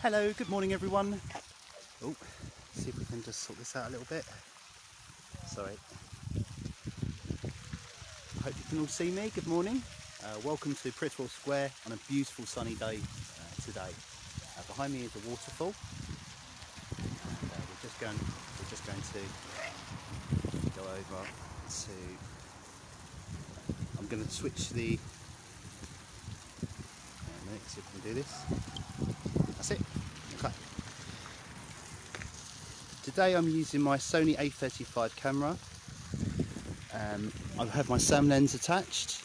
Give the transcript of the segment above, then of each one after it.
Hello, good morning everyone. Oh, see if we can just sort this out a little bit. Sorry. I hope you can all see me. Good morning. Welcome to Pritchwell Square on a beautiful sunny day today. Behind me is a waterfall. We're just going to go over to. I'm going to switch the. Wait a minute, see if we can do this. That's it. Okay. Today I'm using my Sony A35 camera. I have my SAM lens attached.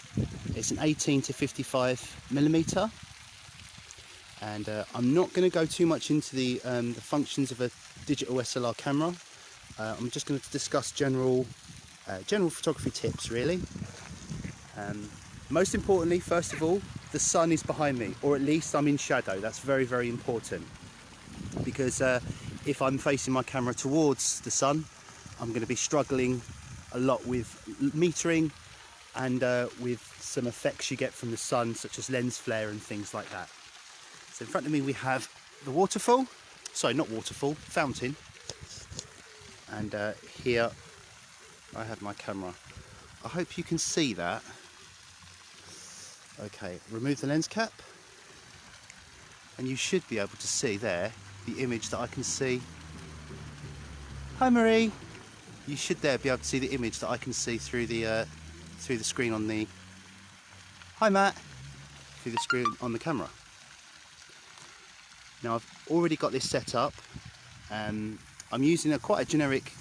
It's an 18 to 55 millimeter, and I'm not going to go too much into the functions of a digital SLR camera. I'm just going to discuss general photography tips, really. Most importantly, first of all, the sun is behind me, or at least I'm in shadow. That's very, very important, because if I'm facing my camera towards the sun, I'm going to be struggling a lot with metering and with some effects you get from the sun, such as lens flare and things like that. So in front of me we have the waterfall, sorry, not waterfall, fountain, and here I have my camera. I hope you can see that. Okay, remove the lens cap, and you should be able to see there the image that I can see. Hi Marie! You should there be able to see the image that I can see through the screen on the. Hi Matt! Through the screen on the camera. Now I've already got this set up. I'm using quite a generic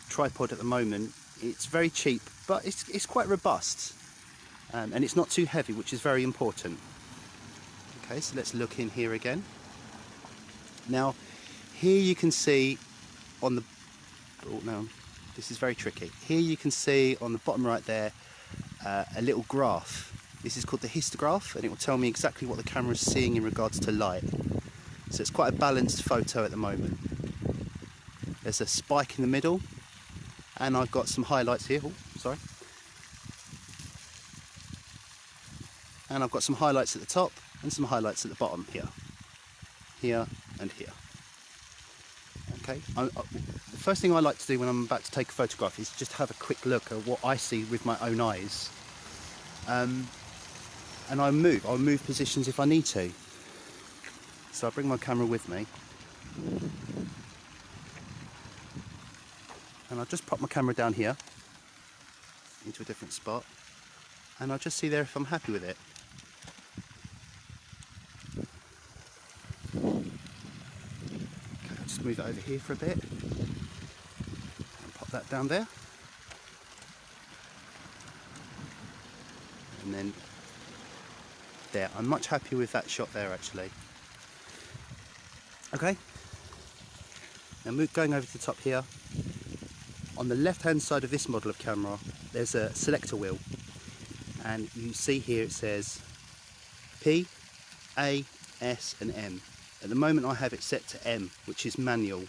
tripod at the moment. It's very cheap, but it's quite robust, and it's not too heavy, which is very important. Okay, so let's look in here again. Now, here you can see on the. Oh no, this is very tricky. Here you can see on the bottom right there a little graph. This is called the histograph, and it will tell me exactly what the camera is seeing in regards to light. So it's quite a balanced photo at the moment. There's a spike in the middle, and I've got some highlights here. Oh, sorry. And I've got some highlights at the top and some highlights at the bottom here. Here and here. Okay. The first thing I like to do when I'm about to take a photograph is just have a quick look at what I see with my own eyes. And I'll move positions if I need to. So I bring my camera with me, and I'll just pop my camera down here into a different spot, and I'll just see there if I'm happy with it. Okay, I'll just move it over here for a bit and pop that down there, and then there. I'm much happier with that shot there, actually. Okay, now going over to the top here. On the left hand side of this model of camera, there's a selector wheel, and you see here it says P, A, S and M. At the moment I have it set to M, which is manual.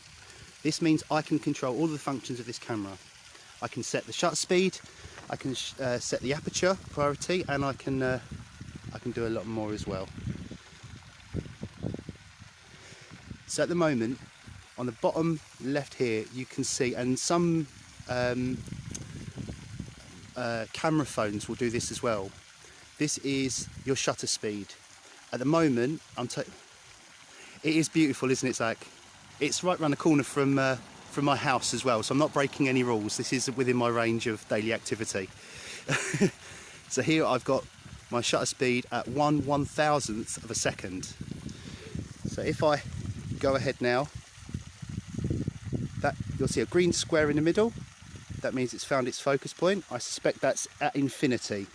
This means I can control all the functions of this camera. I can set the shutter speed, I can set the aperture priority, and I can do a lot more as well. So at the moment, on the bottom left here, you can see, and some camera phones will do this as well. This is your shutter speed. At the moment, it is beautiful, isn't it, Zach? It's right round the corner from my house as well, so I'm not breaking any rules. This is within my range of daily activity. So here I've got my shutter speed at 1/1000th of a second. So if I go ahead now, you'll see a green square in the middle. That means it's found its focus point. I suspect that's at infinity,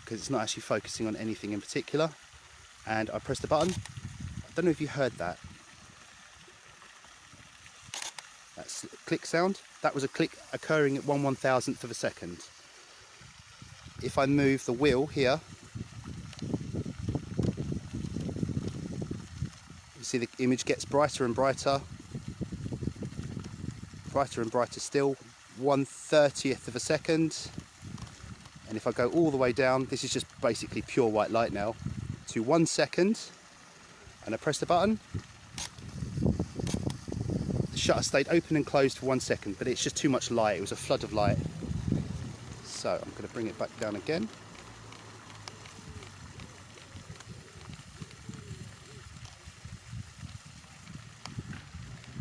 because it's not actually focusing on anything in particular. And I press the button. I don't know if you heard that. That's a click sound. That was a click occurring at 1/1000th of a second. If I move the wheel here, you see the image gets brighter and brighter. Brighter and brighter still, 1/30th of a second. And if I go all the way down, this is just basically pure white light now, to 1 second. and I press the button, the shutter stayed open and closed for 1 second, but it's just too much light. It was a flood of light. So I'm going to bring it back down again.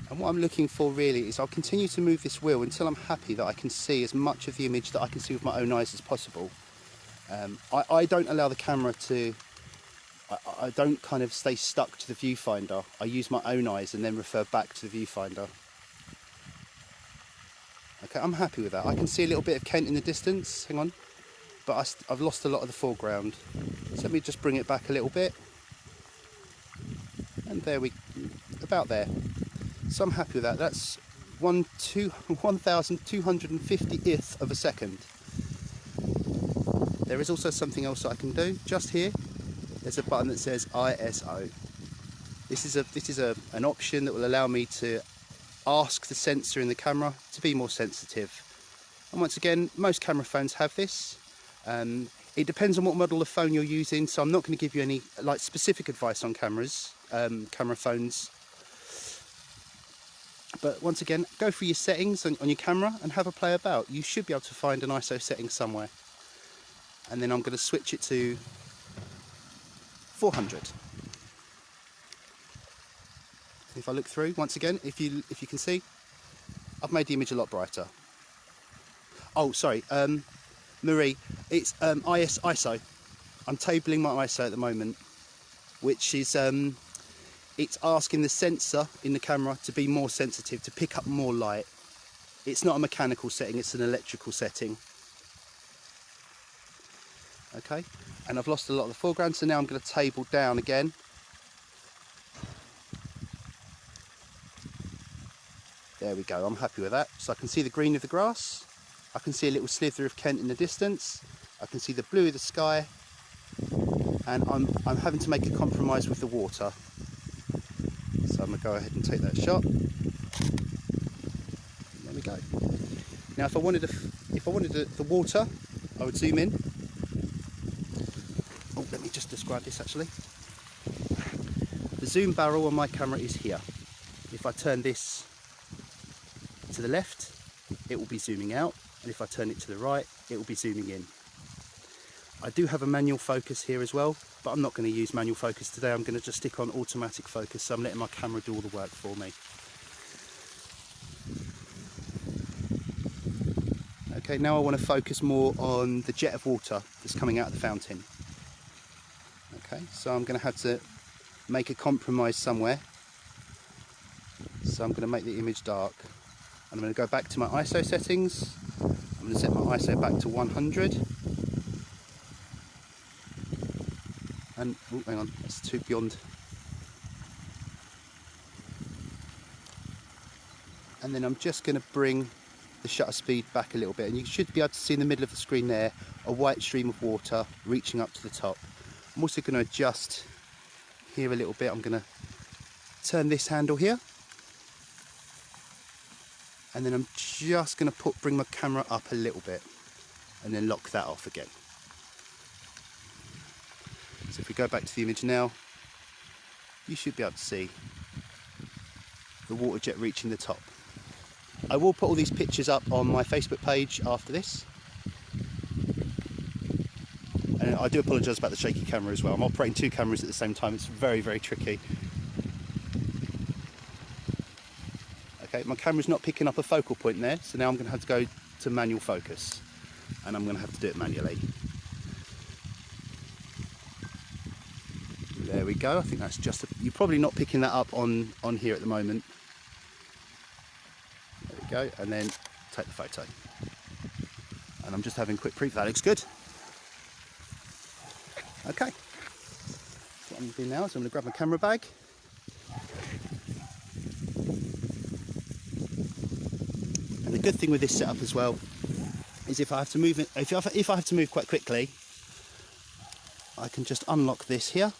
And what I'm looking for really is I'll continue to move this wheel until I'm happy that I can see as much of the image that I can see with my own eyes as possible. I don't allow the camera to, I don't kind of stay stuck to the viewfinder. I use my own eyes and then refer back to the viewfinder. Okay, I'm happy with that. I can see a little bit of Kent in the distance, hang on, but I've lost a lot of the foreground. So let me just bring it back a little bit. And there we, about there. So I'm happy with that. That's 1,250th of a second. There is also something else that I can do. Just here, there's a button that says ISO. This is an option that will allow me to ask the sensor in the camera to be more sensitive. And once again, most camera phones have this. It depends on what model of phone you're using, so I'm not going to give you any like specific advice on cameras, camera phones. But once again, go through your settings on your camera and have a play about. You should be able to find an ISO setting somewhere. And then I'm going to switch it to 400. If I look through, once again, if you can see, I've made the image a lot brighter. Oh, sorry, Marie, it's ISO. I'm tabling my ISO at the moment, which is it's asking the sensor in the camera to be more sensitive, to pick up more light. It's not a mechanical setting, it's an electrical setting. Okay, and I've lost a lot of the foreground, so now I'm going to table down again. There we go, I'm happy with that. So I can see the green of the grass, I can see a little slither of Kent in the distance, I can see the blue of the sky, and I'm having to make a compromise with the water. So I'm going to go ahead and take that shot. There we go. Now if I wanted the water, I would zoom in. Oh, let me just describe this actually. The zoom barrel on my camera is here. If I turn this to the left, it will be zooming out, and if I turn it to the right, it will be zooming in. I do have a manual focus here as well, but I'm not going to use manual focus today. I'm going to just stick on automatic focus, so I'm letting my camera do all the work for me. Okay, now I want to focus more on the jet of water that's coming out of the fountain. Okay, so I'm going to have to make a compromise somewhere. So I'm going to make the image dark. I'm going to go back to my ISO settings. I'm going to set my ISO back to 100. And, oh, hang on, that's too beyond. And then I'm just going to bring the shutter speed back a little bit. And you should be able to see in the middle of the screen there, a white stream of water reaching up to the top. I'm also going to adjust here a little bit. I'm going to turn this handle here. And then I'm just going to bring my camera up a little bit and then lock that off again. So if we go back to the image now, you should be able to see the water jet reaching the top. I will put all these pictures up on my Facebook page after this. And I do apologise about the shaky camera as well. I'm operating two cameras at the same time. It's very, very tricky. Okay, my camera's not picking up a focal point there, so now I'm going to have to go to manual focus, and I'm going to have to do it manually. There we go. I think that's just you're probably not picking that up on here at the moment. There we go, and then take the photo. And I'm just having a quick preview. That looks good. Okay. What I'm going to do now is I'm going to grab my camera bag. And the good thing with this setup as well is if I have to move it, if I have to move quite quickly, I can just unlock this here.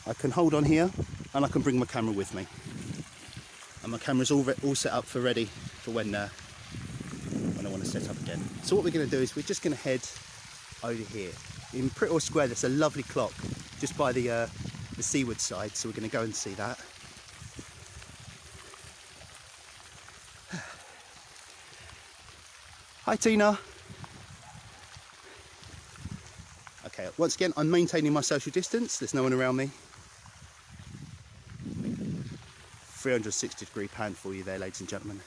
I can hold on here and I can bring my camera with me. And my camera's all set up for ready for when I want to set up again. So what we're going to do is we're just going to head over here. in Prittle Square there's a lovely clock just by the seaward side, so we're going to go and see that. Hi Tina. Okay, once again I'm maintaining my social distance, there's no one around me. 360-degree pan for you there, ladies and gentlemen.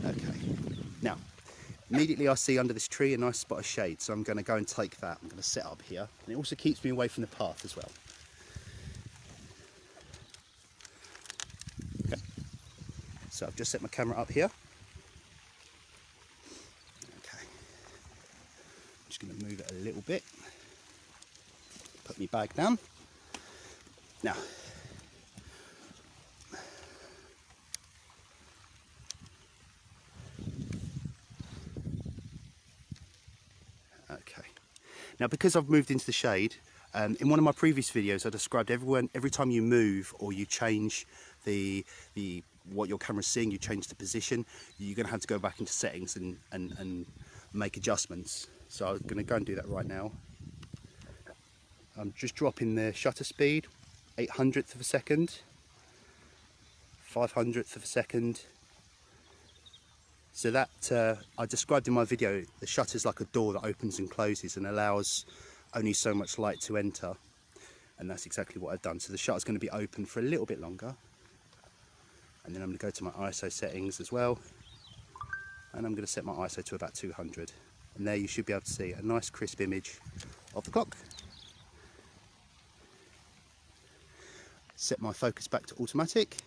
Okay, now immediately I see under this tree a nice spot of shade, so I'm going to go and take that. I'm going to set up here, and it also keeps me away from the path as well. Okay, so I've just set my camera up here. Okay, I'm just going to move it a little bit, put my bag down. Now, okay. Now, because I've moved into the shade, in one of my previous videos, I described every time you move or you change what your camera's seeing, you change the position, you're going to have to go back into settings and make adjustments. So I'm going to go and do that right now. I'm just dropping the shutter speed, 800th of a second, 500th of a second. So that, I described in my video, the shutter's like a door that opens and closes and allows only so much light to enter. And that's exactly what I've done. So the shutter's going to be open for a little bit longer. And then I'm going to go to my ISO settings as well. And I'm going to set my ISO to about 200. And there you should be able to see a nice crisp image of the clock. Set my focus back to automatic,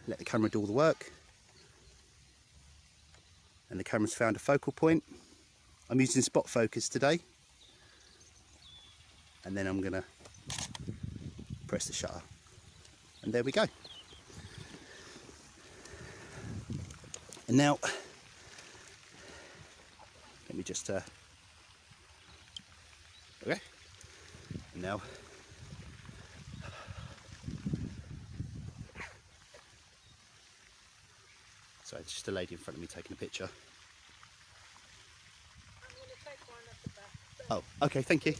let the camera do all the work, and the camera's found a focal point. I'm using spot focus today, and then I'm going to press the shutter, and there we go. And now, let me just, okay, and now, sorry, it's just a lady in front of me taking a picture. I'm going to take one at the back. Oh, okay, thank you.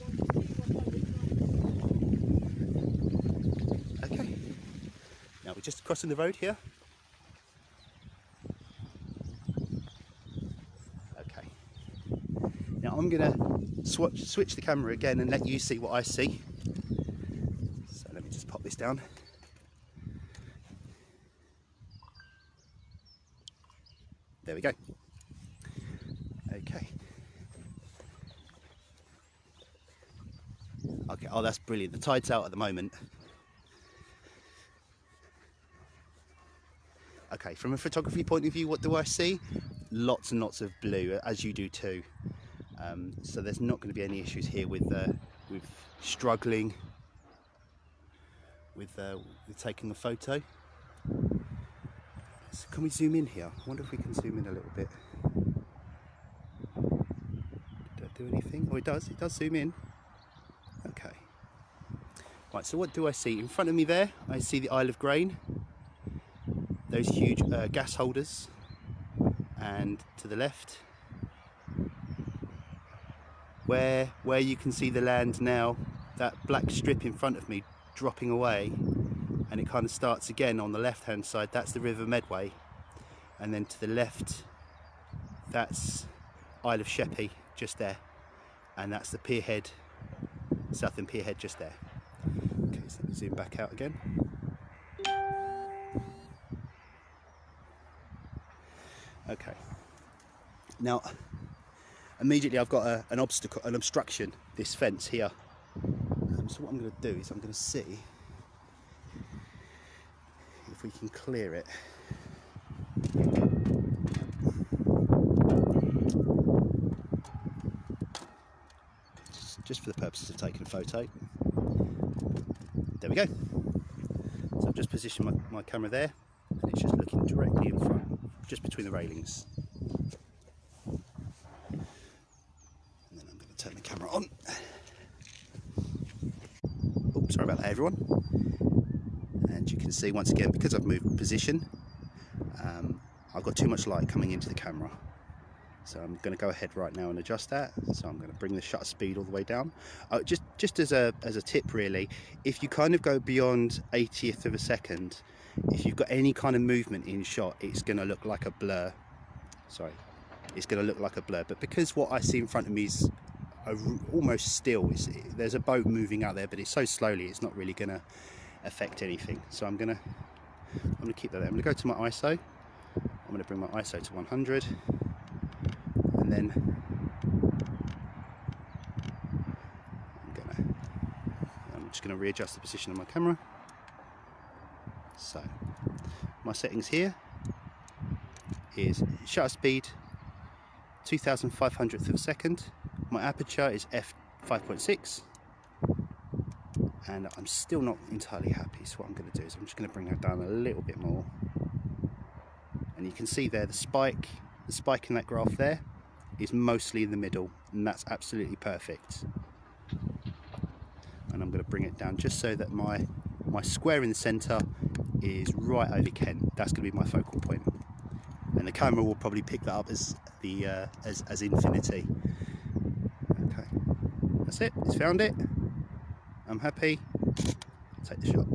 Okay, now we're just crossing the road here. Okay, now I'm going to switch the camera again and let you see what I see. So let me just pop this down. There we go. Okay. Okay, oh that's brilliant. The tide's out at the moment. Okay, from a photography point of view, what do I see? Lots and lots of blue, as you do too. So there's not going to be any issues here with struggling with taking a photo. So can we zoom in here? I wonder if we can zoom in a little bit. Did I do anything? Oh, it does zoom in. Okay. Right, so what do I see? In front of me there, I see the Isle of Grain. Those huge gas holders. And to the left, where you can see the land now, that black strip in front of me dropping away, and it kind of starts again on the left hand side. That's the River Medway, and then to the left that's Isle of Sheppey just there, and that's the Pierhead, Southend Pierhead just there. Okay, so let me zoom back out again. Okay, now immediately I've got an obstruction, this fence here. So what I'm going to do is I'm going to see if we can clear it. Just for the purposes of taking a photo. There we go. So I've just positioned my camera there, and it's just looking directly in front, just between the railings. And then I'm going to turn the camera on. Oh, sorry about that, everyone. And you can see once again, because I've moved position, I've got too much light coming into the camera. So I'm going to go ahead right now and adjust that. So I'm going to bring the shutter speed all the way down. Just as a tip really, if you kind of go beyond 80th of a second, if you've got any kind of movement in shot, it's going to look like a blur. Sorry, it's going to look like a blur. But because what I see in front of me is almost still, there's a boat moving out there, but it's so slowly, it's not really going to affect anything. So I'm going to keep that there. I'm going to go to my ISO. I'm going to bring my ISO to 100. And then I'm just going to readjust the position of my camera. So my settings here is shutter speed 2,500th of a second. My aperture is f5.6, and I'm still not entirely happy. So what I'm going to do is I'm just going to bring that down a little bit more, and you can see there the spike in that graph there is mostly in the middle, and that's absolutely perfect. And I'm going to bring it down just so that my square in the center is right over Kent. That's going to be my focal point, and the camera will probably pick that up as the as infinity. Okay, that's it. It's found it. I'm happy. Take the shot.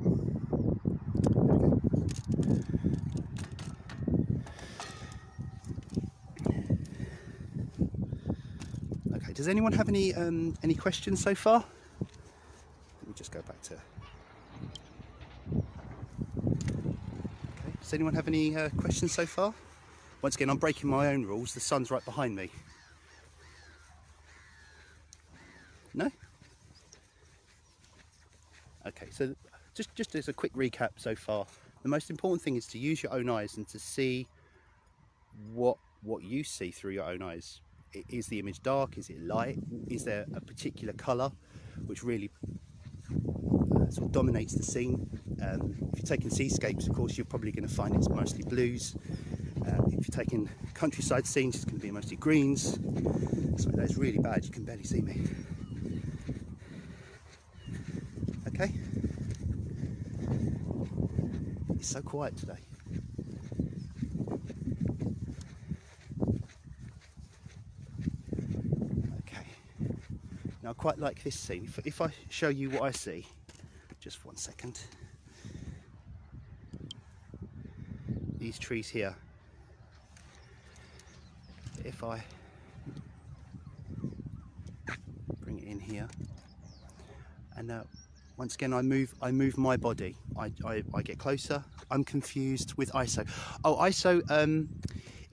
Okay, does anyone have any questions so far? Let me just go back to. Okay, does anyone have any questions so far? Once again, I'm breaking my own rules. The sun's right behind me. No? Okay, so just as a quick recap so far, the most important thing is to use your own eyes and to see what you see through your own eyes. Is the image dark? Is it light? Is there a particular colour which really sort of dominates the scene? If you're taking seascapes, of course, you're probably going to find it's mostly blues. If you're taking countryside scenes, it's going to be mostly greens. Sorry, that's really bad. You can barely see me. Okay. It's so quiet today. Okay. Now I quite like this scene. If I show you what I see, just for 1 second. These trees here. If I bring it in here, and once again I move my body. I get closer. I'm confused with ISO. Oh, ISO.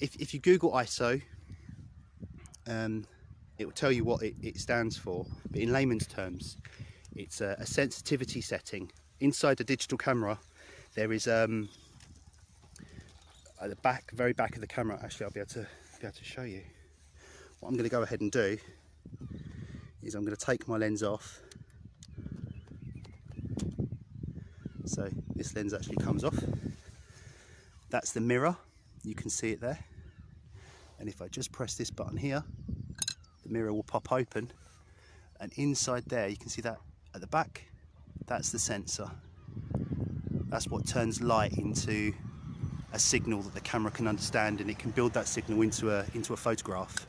If you Google ISO, it will tell you what it stands for. But in layman's terms, it's a sensitivity setting inside the digital camera. There is at the back, very back of the camera. Actually, I'll be able to show you. What I'm going to go ahead and do is I'm going to take my lens off. So this lens actually comes off. That's the mirror. You can see it there. And if I just press this button here, the mirror will pop open. And inside there, you can see that at the back, that's the sensor. That's what turns light into a signal that the camera can understand, and it can build that signal into a photograph.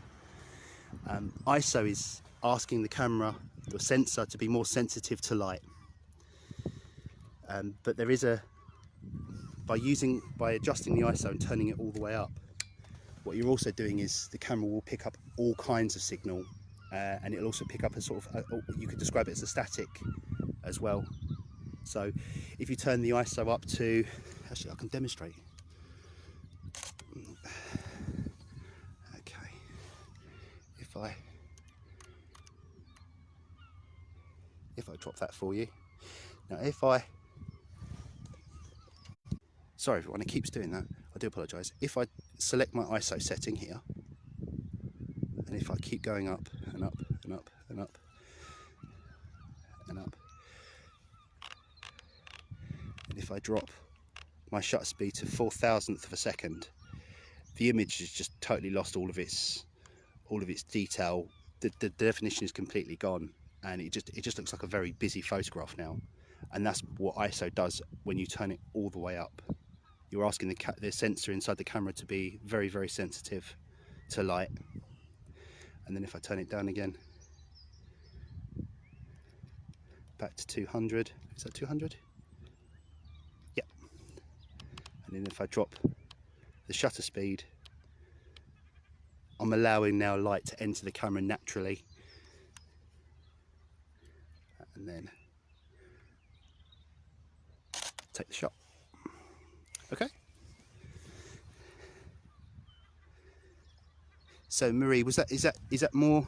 ISO is asking the camera, the sensor, to be more sensitive to light. But there is by adjusting the ISO and turning it all the way up, what you're also doing is the camera will pick up all kinds of signal, and it'll also pick up a sort of, you could describe it as a static as well. So if you turn the ISO up to, actually I can demonstrate. Okay, if I drop that for you. Now sorry everyone, it keeps doing that. I do apologise. If I select my ISO setting here, and if I keep going up and up and up and up and up, and if I drop my shutter speed to 4,000th of a second, the image has just totally lost all of its detail. The definition is completely gone, and it just looks like a very busy photograph now. And that's what ISO does when you turn it all the way up. You're asking the sensor inside the camera to be very, very sensitive to light. And then if I turn it down again, back to 200. Is that 200? Yep. And then if I drop the shutter speed, I'm allowing now light to enter the camera naturally. And then take the shot. Okay. So Marie, is that more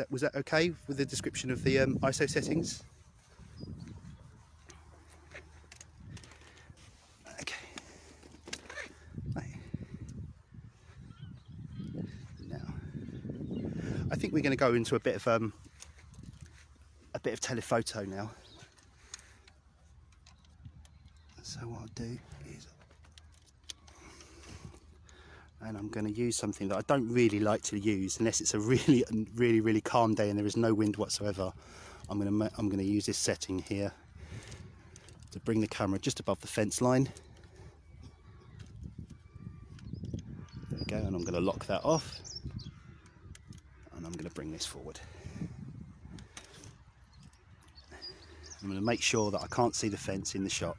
was that okay with the description of the ISO settings? Okay. Right. Now, I think we're going to go into a bit of telephoto now. So what I'll do is, and I'm going to use something that I don't really like to use unless it's a really calm day and there is no wind whatsoever. I'm going to use this setting here to bring the camera just above the fence line. There we go, and I'm going to lock that off, and I'm going to bring this forward. I'm going to make sure that I can't see the fence in the shot.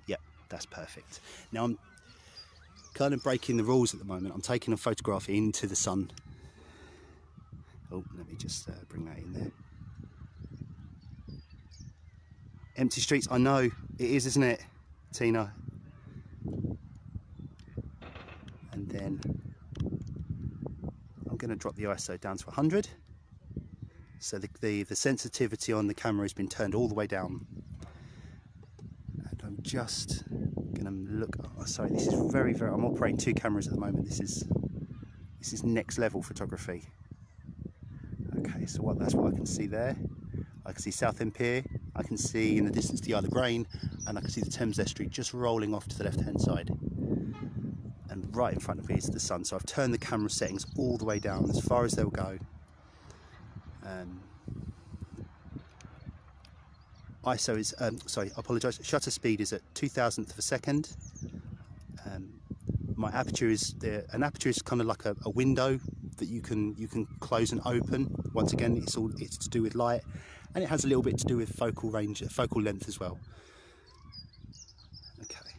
Yep, that's perfect. Now I'm kind of breaking the rules at the moment. I'm taking a photograph into the sun. Oh, let me just bring that in there. Empty streets, I know, it is, isn't it, Tina? And then I'm going to drop the ISO down to 100. So the sensitivity on the camera has been turned all the way down. And I'm just going to look, oh, sorry, this is very, I'm operating two cameras at the moment. This is next level photography. Okay, so that's what I can see there. I can see Southend Pier, I can see in the distance the Isle of Grain, and I can see the Thames Estuary just rolling off to the left hand side. And right in front of me is the sun. So I've turned the camera settings all the way down as far as they'll go. ISO is, sorry, I apologise, shutter speed is at 2,000th of a second. My aperture is, an aperture is kind of like a window that you can close and open. Once again, it's to do with light, and it has a little bit to do with focal range, focal length as well. Okay,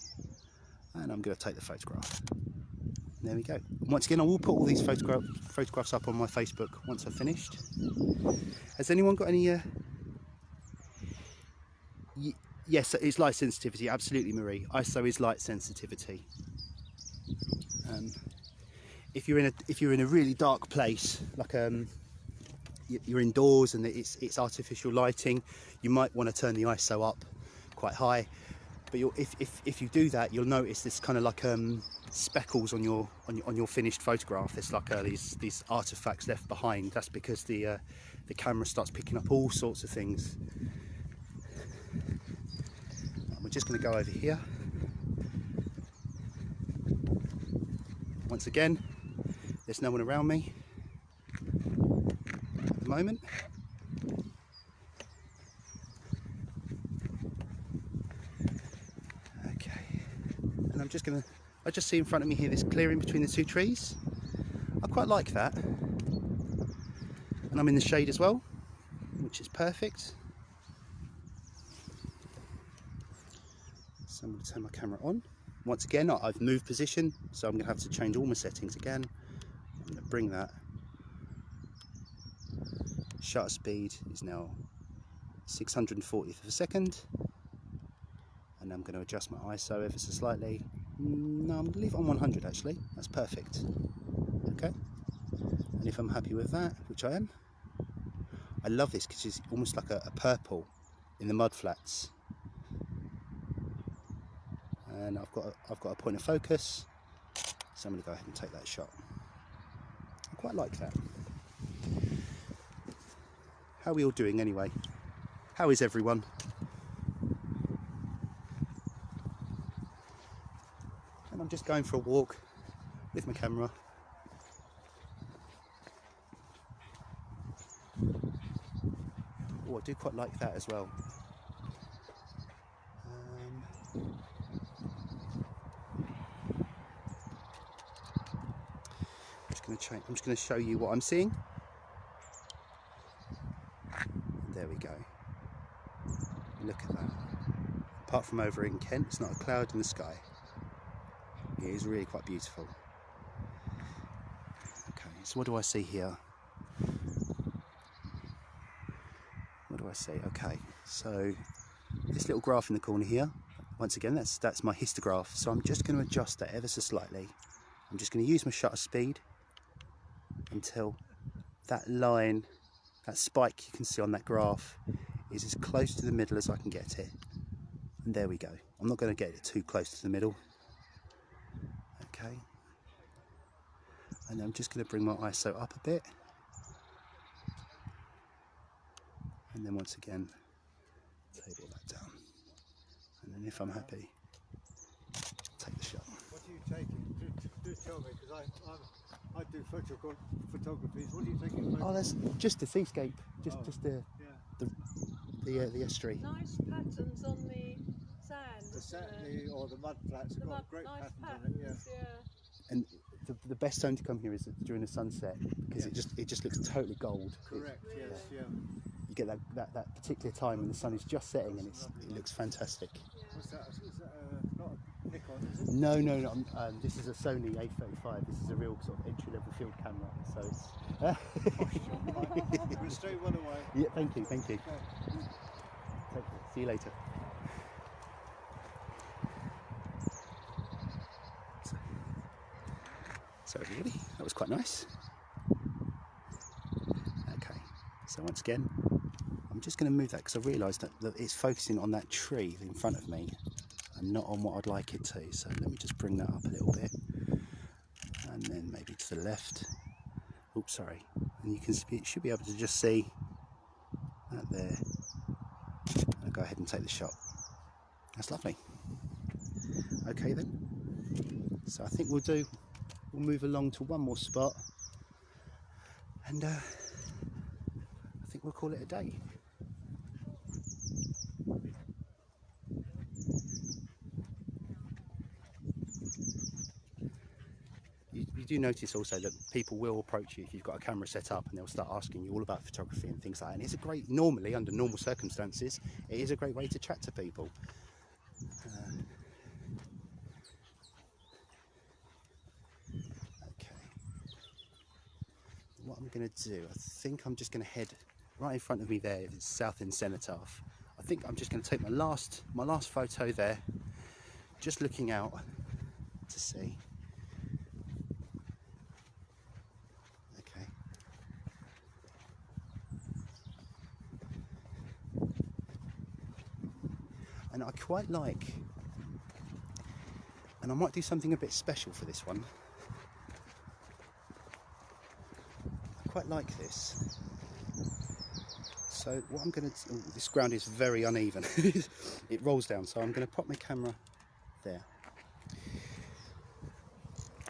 and I'm going to take the photograph. There we go. Once again, I will put all these photographs up on my Facebook once I've finished. Has anyone got any? Yes, it's light sensitivity. Absolutely, Marie. ISO is light sensitivity. If you're in a really dark place, like you're indoors and it's artificial lighting, you might want to turn the ISO up quite high. But if you do that, you'll notice this kind of like speckles on your finished photograph. There's like these artifacts left behind. That's because the camera starts picking up all sorts of things. We're just going to go over here. Once again, there's no one around me at the moment. Okay, and I just see in front of me here this clearing between the two trees. I quite like that. And I'm in the shade as well, which is perfect. So I'm going to turn my camera on. Once again, I've moved position, so I'm going to have to change all my settings again. I'm going to bring that. Shutter speed is now 640th of a second. And I'm going to adjust my ISO ever so slightly. No, I'm going to leave it on 100 actually. That's perfect. Okay. And if I'm happy with that, which I am, I love this because it's almost like a purple in the mudflats. And I've got a point of focus, so I'm going to go ahead and take that shot. I quite like that. How are we all doing anyway? How is everyone? And I'm just going for a walk with my camera. Oh, I do quite like that as well. I'm just going to show you what I'm seeing. There we go. Look at that. Apart from over in Kent, it's not a cloud in the sky. It is really quite beautiful. Okay, so what do I see here? What do I see? Okay, so this little graph in the corner here, once again, that's my histograph. So I'm just going to adjust that ever so slightly. I'm just going to use my shutter speed until that line, that spike you can see on that graph, is as close to the middle as I can get it. And there we go. I'm not going to get it too close to the middle. Okay. And I'm just going to bring my ISO up a bit. And then once again, table that down. And then if I'm happy, take the shot. What are you taking? Do tell me, because I do photography. What are you taking? Oh, that's just the seascape, just Yeah. the estuary. Nice patterns on the sand. The isn't it? sand or the mud flats have The got mud, great nice patterns on it. patterns, yeah. And the best time to come here is during the sunset, because it just looks totally gold. Correct. Really? Yes. Yeah. You get that particular time when the sun is just setting, and it looks fantastic. What's that? Is that not a Nikon? Is it? No. This is a Sony A35. This is a real sort of entry-level field camera. So it's. We'll stay one away. Yeah, thank you. Okay. Take care. See you later. So everybody, that was quite nice. Okay, so once again, I'm just going to move that because I realised that it's focusing on that tree in front of me and not on what I'd like it to. So let me just bring that up a little bit, and then maybe to the left. Oops, sorry. And you should be able to just see that there. I'll go ahead and take the shot. That's lovely. Okay then. So I think we'll move along to one more spot, and I think we'll call it a day. You do notice also that people will approach you if you've got a camera set up, and they'll start asking you all about photography and things like that. And it's a great, normally under normal circumstances, it is a great way to chat to people. What I'm going to do, I think I'm just going to head right in front of me there, it's Southend Cenotaph. I think I'm just going to take my last photo there, just looking out to see. Okay. And I quite like, and I might do something a bit special for this one. Quite like this. So what I'm going to, this ground is very uneven. It rolls down, so I'm going to pop my camera there.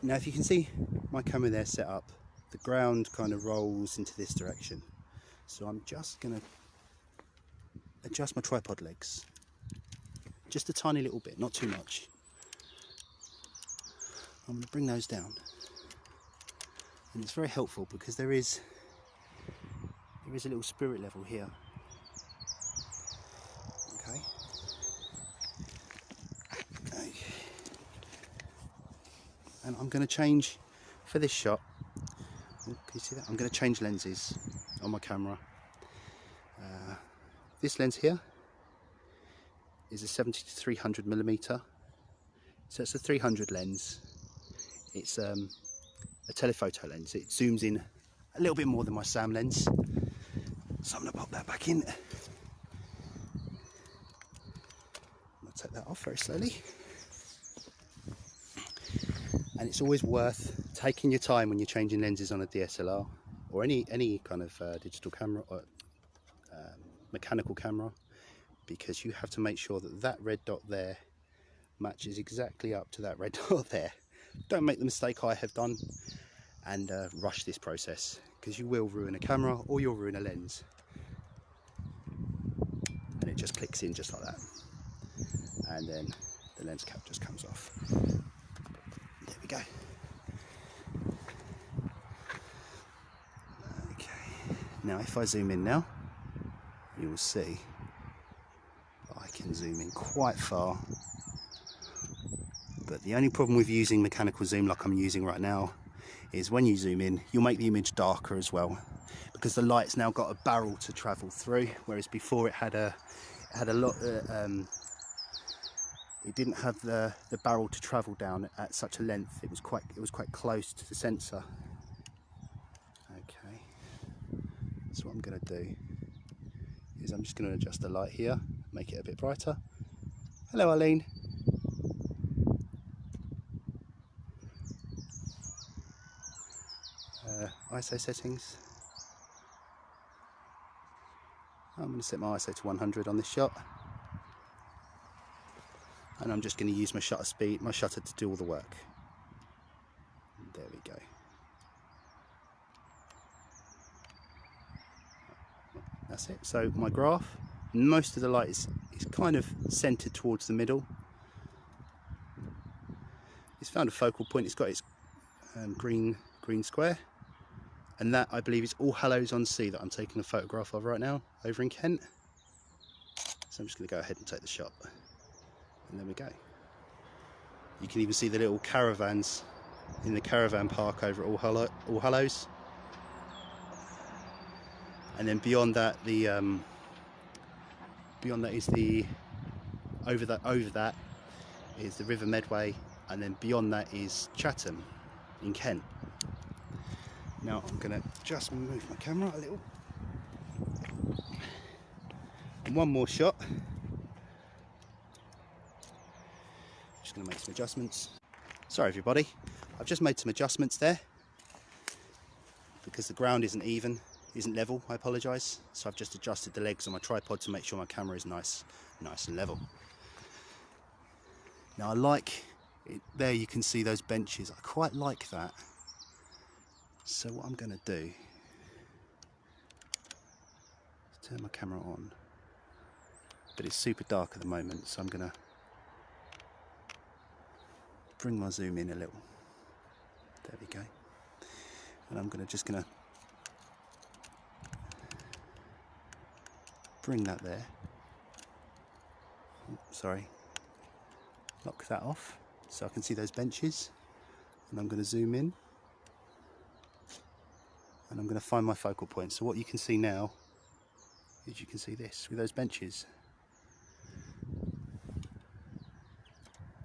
Now if you can see my camera there set up, the ground kind of rolls into this direction. So I'm just going to adjust my tripod legs. Just a tiny little bit, not too much. I'm going to bring those down. And it's very helpful because there is a little spirit level here. Okay. And I'm going to change for this shot. Can you see that? I'm going to change lenses on my camera. This lens here is a 70-300mm. So it's a 300 lens. It's a telephoto lens. It zooms in a little bit more than my SAM lens, so I'm going to pop that back in. I'll take that off very slowly. And it's always worth taking your time when you're changing lenses on a DSLR or any kind of digital camera or mechanical camera, because you have to make sure that that red dot there matches exactly up to that red dot there. Don't make the mistake I have done and rush this process, because you will ruin a camera or you'll ruin a lens. And it just clicks in just like that. And then the lens cap just comes off. There we go. Okay, now if I zoom in now, you will see I can zoom in quite far. But the only problem with using mechanical zoom like I'm using right now is when you zoom in, you'll make the image darker as well, because the light's now got a barrel to travel through, whereas before it had a lot. It didn't have the barrel to travel down at such a length. It was quite close to the sensor. Okay, so what I'm going to do is I'm just going to adjust the light here, make it a bit brighter. Hello, Arlene. ISO settings. I'm going to set my ISO to 100 on this shot, and I'm just going to use my shutter speed, my shutter to do all the work. There we go. That's it. So my graph, most of the light is kind of centered towards the middle. It's found a focal point. It's got its green square. And that, I believe, is All Hallows on Sea that I'm taking a photograph of right now over in Kent. So I'm just going to go ahead and take the shot. And there we go. You can even see the little caravans in the caravan park over at All Hallows. And then beyond that, over that is the River Medway, and then beyond that is Chatham in Kent. Now I'm going to just move my camera a little. And one more shot. Just going to make some adjustments. Sorry everybody, I've just made some adjustments there because the ground isn't level, I apologise. So I've just adjusted the legs on my tripod to make sure my camera is nice and level. Now I like it, there you can see those benches, I quite like that. So what I'm going to do is turn my camera on, but it's super dark at the moment, so I'm going to bring my zoom in a little. There we go. And I'm just going to bring that there. Sorry. Lock that off so I can see those benches. And I'm going to zoom in. And I'm going to find my focal point. So what you can see now is you can see this with those benches.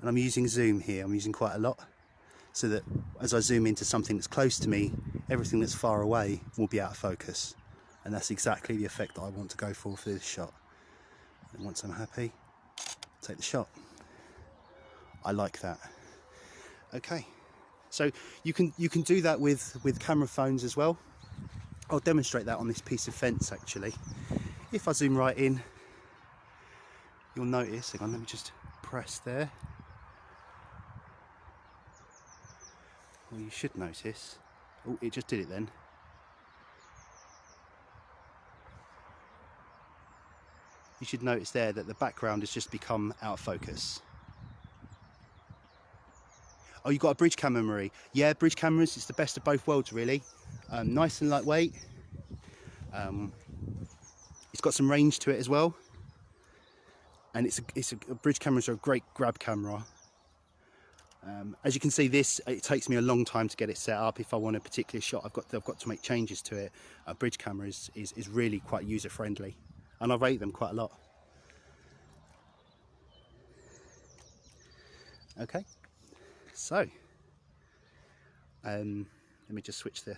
And I'm using zoom here, I'm using quite a lot, so that as I zoom into something that's close to me, everything that's far away will be out of focus. And that's exactly the effect that I want to go for this shot. And once I'm happy, take the shot. I like that. Okay, so you can do that with camera phones as well. I'll demonstrate that on this piece of fence actually. If I zoom right in, you'll notice, hang on, let me just press there. Well, you should notice, oh, it just did it then. You should notice there that the background has just become out of focus. Oh, you've got a bridge camera, Marie. Yeah, bridge cameras, it's the best of both worlds really. Nice and lightweight. It's got some range to it as well. And a bridge cameras are a great grab camera. As you can see, it takes me a long time to get it set up. If I want a particular shot, I've got to make changes to it. A bridge camera is really quite user friendly, and I rate them quite a lot. Okay, so let me just switch the.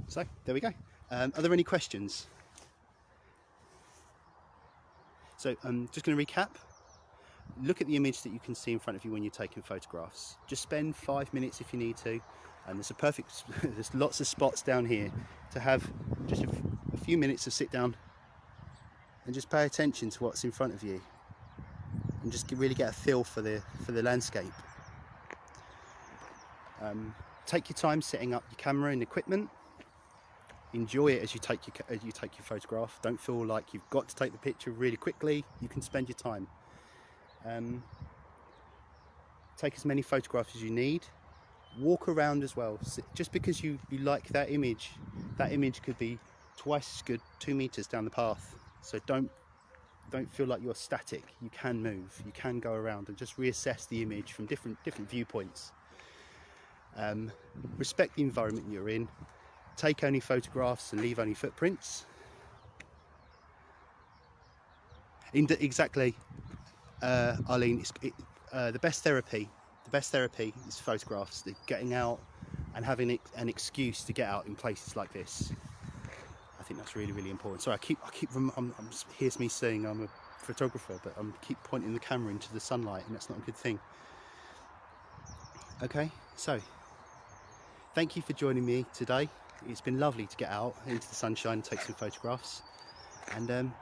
So there we go. Are there any questions? So I'm just going to recap. Look at the image that you can see in front of you when you're taking photographs. Just spend 5 minutes if you need to, and there's lots of spots down here to have just a few minutes to sit down and just pay attention to what's in front of you, and just really get a feel for the landscape. Take your time setting up your camera and equipment. Enjoy it as you take your photograph. Don't feel like you've got to take the picture really quickly. You can spend your time. Take as many photographs as you need. Walk around as well. Just because you like that image could be twice as good 2 meters down the path. So don't feel like you're static. You can move, you can go around and just reassess the image from different viewpoints. Respect the environment you're in. Take only photographs and leave only footprints. Exactly, Arlene. The best therapy is photographs. Getting out and having an excuse to get out in places like this. I think that's really, really important. Sorry, here's me saying I'm a photographer, but I keep pointing the camera into the sunlight, and that's not a good thing. Okay, so thank you for joining me today. It's been lovely to get out into the sunshine and take some photographs, and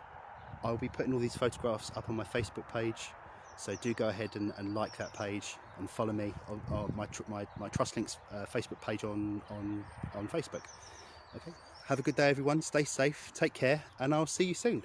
I'll be putting all these photographs up on my Facebook page, so do go ahead and like that page and follow me on my TrustLinks Facebook page on Facebook. Okay, have a good day everyone, stay safe, take care, and I'll see you soon.